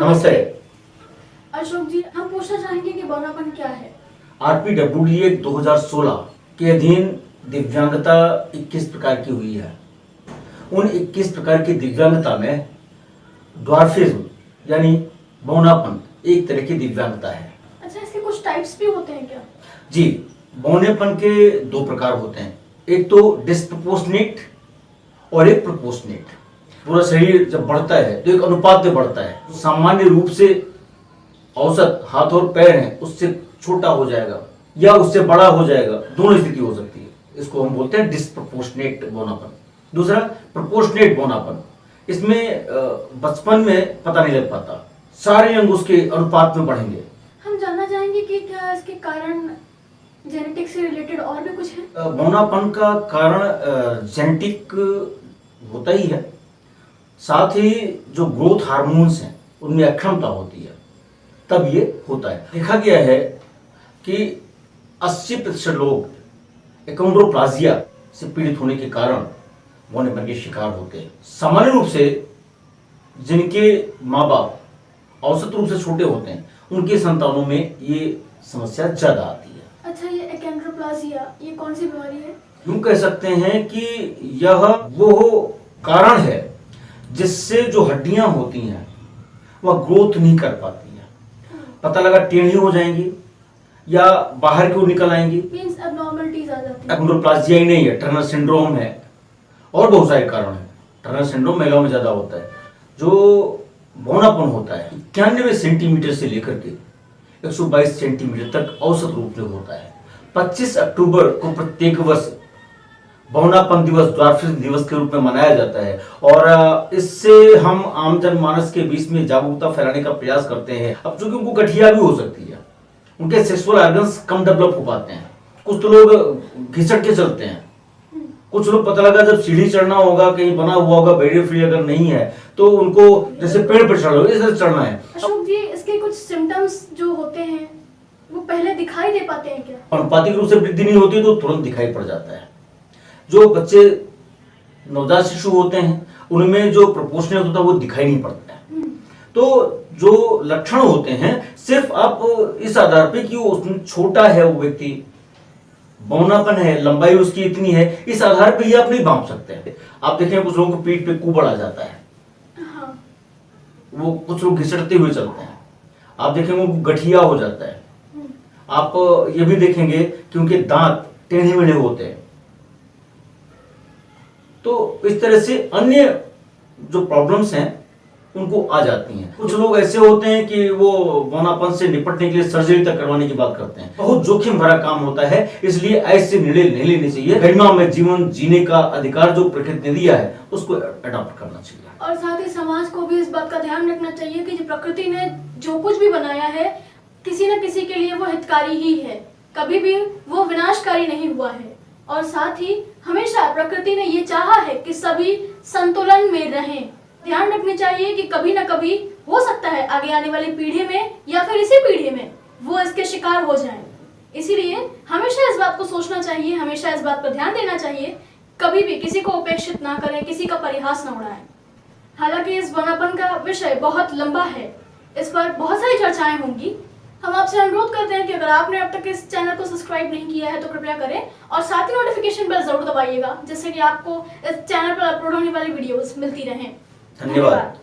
नमस्ते अशोक जी, हम पूछना चाहेंगे कि बौनापन क्या है। RPWD एक्ट 2016 के अधीन दिव्यांगता 21 प्रकार की हुई है। उन 21 प्रकार की दिव्यांगता में ड्वार्फिज्म यानी बौनापन एक तरह की दिव्यांगता है। अच्छा, इसके कुछ टाइप्स भी होते हैं क्या? जी, बौनेपन के दो प्रकार होते हैं, एक तो डिस्प्रपोर्शनेट और एक प्रोपोर्शनेट। पूरा शरीर जब बढ़ता है तो एक अनुपात में बढ़ता है, सामान्य रूप से औसत हाथ और पैर है उससे छोटा हो जाएगा या उससे बड़ा हो जाएगा, दोनों स्थिति हो सकती है। इसको हम बोलते हैं डिस्प्रपोर्शनेट बौनापन। दूसरा प्रोपोर्शनेट बौनापन, इसमें बचपन में पता नहीं लग पाता, सारे अंग उसके अनुपात में बढ़ेंगे। हम जानना चाहेंगे कि क्या इसके कारण जेनेटिक से रिलेटेड और भी कुछ है? बौनापन का कारण जेनेटिक होता ही है, साथ ही जो ग्रोथ हार्मोन्स हैं उनमें अक्षमता होती है, तब ये होता है। देखा गया है कि 80% लोग एकोन्ड्रोप्लाजिया से पीड़ित होने के कारण बौनेपन के शिकार होते हैं। सामान्य रूप से जिनके माँ बाप औसत रूप से छोटे होते हैं उनके संतानों में ये समस्या ज्यादा आती है। अच्छा, ये एकोन्ड्रोप्लाजिया ये कौन सी बीमारी है? यूं कह सकते हैं कि यह वो कारण है जिससे जो हड्डियां होती हैं वह ग्रोथ नहीं कर पाती हैं। पता लगा टेढ़ी हो जाएंगी या बाहर की ओर निकल आएंगी। मींस एब्नॉर्मलिटीज आ जाती है। एकोन्ड्रोप्लाजिया ही नहीं है, टर्नर सिंड्रोम है और बहुत सारे कारण है। टर्नर सिंड्रोम महिलाओं में ज्यादा होता है। जो बौनापन होता है 91 सेंटीमीटर से लेकर के 122 सेंटीमीटर तक औसत रूप में होता है। 25 अक्टूबर को प्रत्येक वर्ष बौनापन दिवस, ड्वार्फिज्म दिवस के रूप में मनाया जाता है और इससे हम आम जनमानस के बीच में जागरूकता फैलाने का प्रयास करते हैं। अब चूंकि उनको गठिया भी हो सकती है, उनके सेक्सुअल ऑर्गन्स कम डेवलप हो पाते हैं, कुछ तो लोग घिसट के चलते हैं, कुछ लोग पता लगा जब सीढ़ी चढ़ना होगा, कहीं बना हुआ होगा बैरियर फ्री अगर नहीं है तो उनको जैसे पेड़ पर चढ़ लो इस तरह चढ़ना है। अशोक जी, इसके कुछ सिम्टम्स जो होते हैं वो पहले दिखाई दे पाते हैं क्या? अनुपातिक रूप से वृद्धि नहीं होती तो तुरंत दिखाई पड़ जाता है। जो बच्चे नवजात शिशु होते हैं उनमें जो प्रोपोर्शनल होता है वो दिखाई नहीं पड़ता है। तो जो लक्षण होते हैं सिर्फ आप इस आधार पे कि वो छोटा है, वो व्यक्ति बौनापन है, लंबाई उसकी इतनी है, इस आधार पे ही आप नहीं भांप सकते हैं। आप देखें कुछ लोगों को पीठ पे कुबड़ आ जाता है, हाँ। वो कुछ लोग घिसटते हुए चलते हैं। आप देखेंगे वो गठिया हो जाता है। आप ये भी देखेंगे कि उनके दांत टेढ़े मेढ़े होते हैं। तो इस तरह से अन्य जो प्रॉब्लम्स हैं उनको आ जाती हैं। कुछ लोग ऐसे होते हैं कि वो बौनापन से निपटने के लिए सर्जरी तक करवाने की बात करते हैं। बहुत जोखिम भरा काम होता है, इसलिए ऐसे निर्णय नहीं लेने चाहिए। गरिमा में जीवन जीने का अधिकार जो प्रकृति ने दिया है उसको अडॉप्ट करना चाहिए। और साथ ही समाज को भी इस बात का ध्यान रखना चाहिए कि जो प्रकृति ने जो कुछ भी बनाया है किसी न किसी के लिए वो हितकारी ही है, कभी भी वो विनाशकारी नहीं हुआ है। और साथ ही हमेशा प्रकृति ने ये चाहा है कि सभी संतुलन में रहें। ध्यान रखनी चाहिए कि कभी ना कभी हो सकता है आगे आने वाली पीढ़ी में या फिर इसी पीढ़ी में वो इसके शिकार हो जाएं। इसीलिए हमेशा इस बात को सोचना चाहिए, हमेशा इस बात पर ध्यान देना चाहिए, कभी भी किसी को उपेक्षित ना करें, किसी का परिहास ना उड़ाएं। हालांकि इस बौनापन का विषय बहुत लंबा है, इस पर बहुत सारी चर्चाएं होंगी। हम आपसे अनुरोध करते हैं कि अगर आपने अब तक इस चैनल को सब्सक्राइब नहीं किया है तो कृपया करें और साथ ही नोटिफिकेशन बेल जरूर दबाइएगा, जिससे कि आपको इस चैनल पर अपलोड होने वाली वीडियोस मिलती रहें। धन्यवाद।